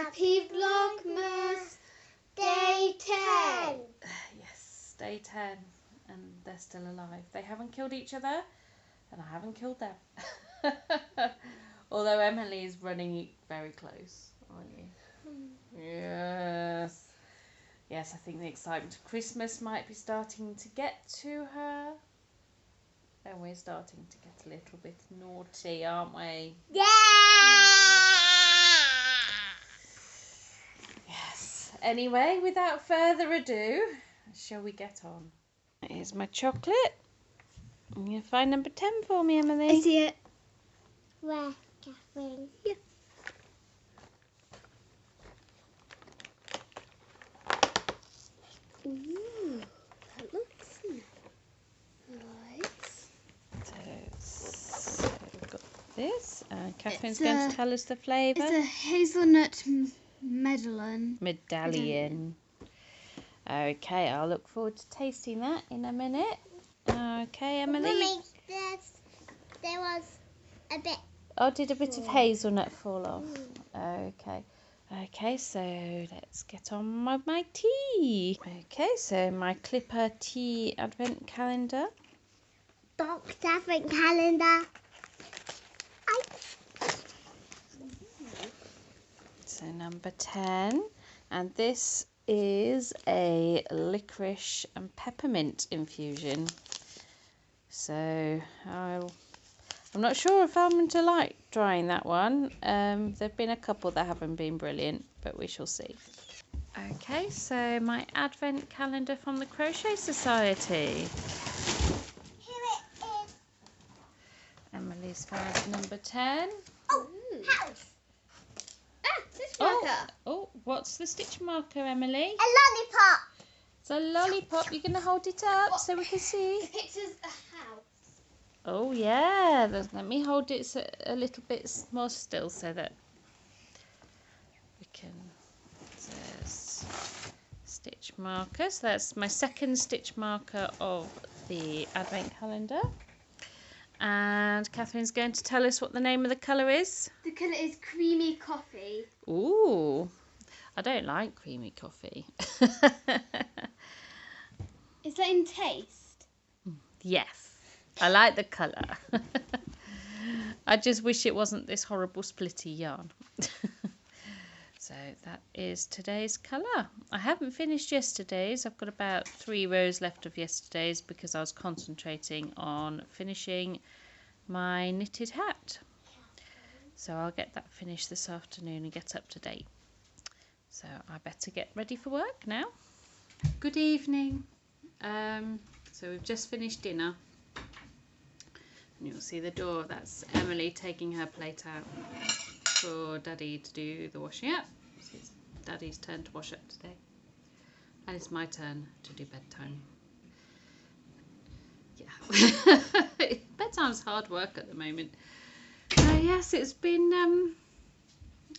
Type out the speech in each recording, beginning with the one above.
Happy Vlogmas Day 10. Yes, day 10, and they're still alive. They haven't killed each other, and I haven't killed them. Although Emily is running very close, aren't you? Yes. Yes, I think the excitement of Christmas might be starting to get to her. And we're starting to get a little bit naughty, aren't we? Yeah! Yes. Anyway, without further ado, shall we get on? Here's my chocolate. I'm going to find number 10 for me, Emily. I see it. Where, Catherine? Yeah. Ooh, that looks nice. So we've got this. Catherine's going to tell us the flavour. It's a hazelnut medallion. Okay, I'll look forward to tasting that in a minute. Okay, Emily. Mummy, there was a bit. Oh, did a bit of hazelnut fall off? Okay. Okay, so let's get on with my tea. Okay, so my Clippper tea advent calendar. Box advent calendar. So number 10, and this is a licorice and peppermint infusion. So I'm not sure if I'm going to like trying that one. There've been a couple that haven't been brilliant, but we shall see. Okay, so my advent calendar from the Crochet Society. Here it is. Emily's found number 10. Oh, house. Stitch marker. Oh, what's the stitch marker, Emily? A lollipop. It's a lollipop. You're going to hold it up so we can see. The picture's a house. Oh, yeah. Let me hold it a little bit more still so that we can... It says stitch marker. So that's my second stitch marker of the advent calendar. And Catherine's going to tell us what the name of the colour is. The colour is creamy coffee. Ooh, I don't like creamy coffee. Is that in taste? Yes, I like the colour. I just wish it wasn't this horrible splitty yarn. So that is today's colour. I haven't finished yesterday's. I've got about 3 rows left of yesterday's because I was concentrating on finishing my knitted hat. So I'll get that finished this afternoon and get up to date. So I better get ready for work now. Good evening. So we've just finished dinner. And you'll see the door. That's Emily taking her plate out for Daddy to do the washing up. So it's Daddy's turn to wash up today. And it's my turn to do bedtime. Yeah. Bedtime's hard work at the moment. Yes, it's been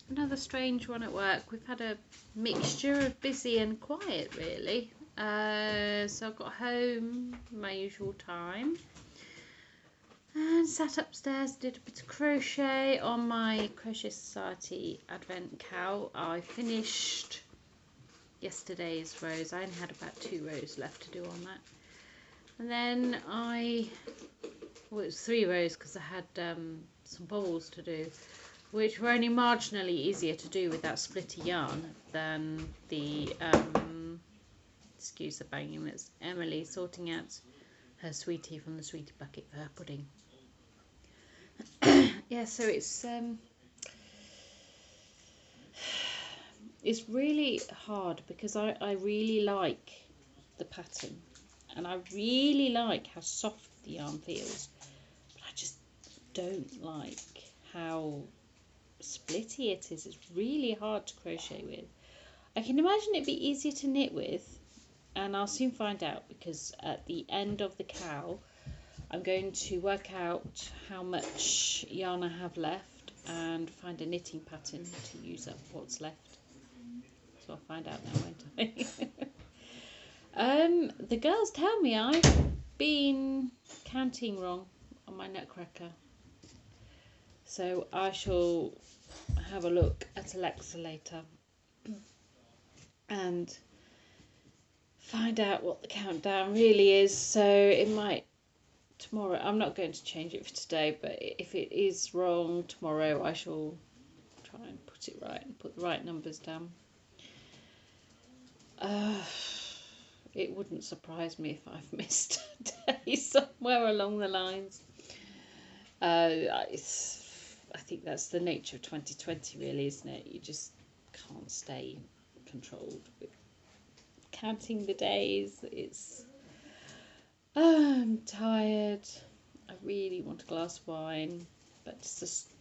another strange one at work. We've had a mixture of busy and quiet, really. So I got home my usual time and sat upstairs, did a bit of crochet on my Crochet Society Advent Cal. I finished yesterday's rows. I only had about 2 rows left to do on that. And then well, it was 3 rows because I had some bobbles to do, which were only marginally easier to do with that splitty yarn than the, excuse the banging, that's Emily sorting out her sweetie from the sweetie bucket for her pudding. Yeah, so it's really hard because I really like the pattern and I really like how soft the yarn feels, but I just don't like how splitty it is. It's really hard to crochet with. I can imagine it'd be easier to knit with, and I'll soon find out because at the end of the cowl I'm going to work out how much yarn I have left and find a knitting pattern to use up what's left. So I'll find out now, won't I? The girls tell me I've been counting wrong on my Nutcracker. So I shall have a look at Alexa later and find out what the countdown really is. So it might tomorrow. I'm not going to change it for today, but if it is wrong tomorrow, I shall try and put it right and put the right numbers down. It wouldn't surprise me if I've missed a day somewhere along the lines. I think that's the nature of 2020, really, isn't it? You just can't stay controlled with counting the days. I'm tired. I really want a glass of wine, but it's just,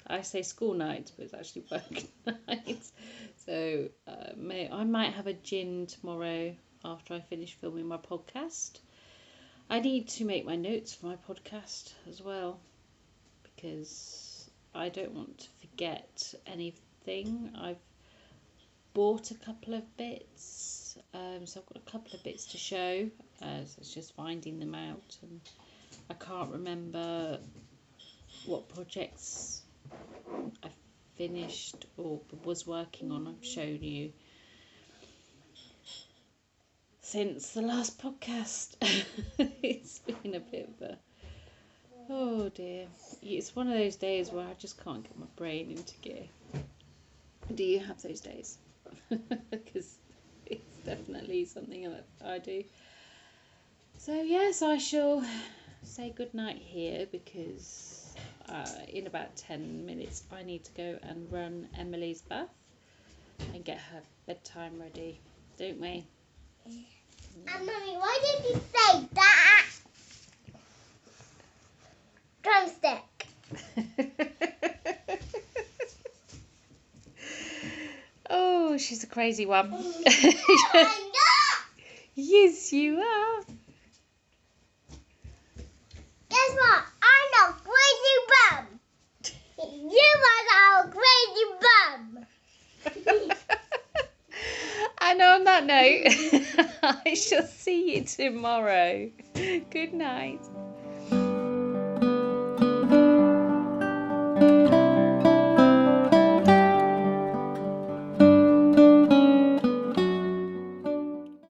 I say school nights, but it's actually work nights. So I might have a gin tomorrow after I finish filming my podcast. I need to make my notes for my podcast as well, because I don't want to forget anything. I've bought a couple of bits, so I've got a couple of bits to show, so it's just finding them out, and I can't remember what projects I finished or was working on. I've shown you since the last podcast. It's been a bit of a, oh dear, it's one of those days where I just can't get my brain into gear. Do you have those days? Because it's definitely something that I do. So yes, I shall say goodnight here, because in about 10 minutes I need to go and run Emily's bath and get her bedtime ready, don't we? And Mummy, why did you say that? Drumstick. Oh, she's a crazy one. I'm not. Yes, you are. Guess what? I'm not crazy bum. You are a crazy bum. And on that note, I shall see you tomorrow. Good night.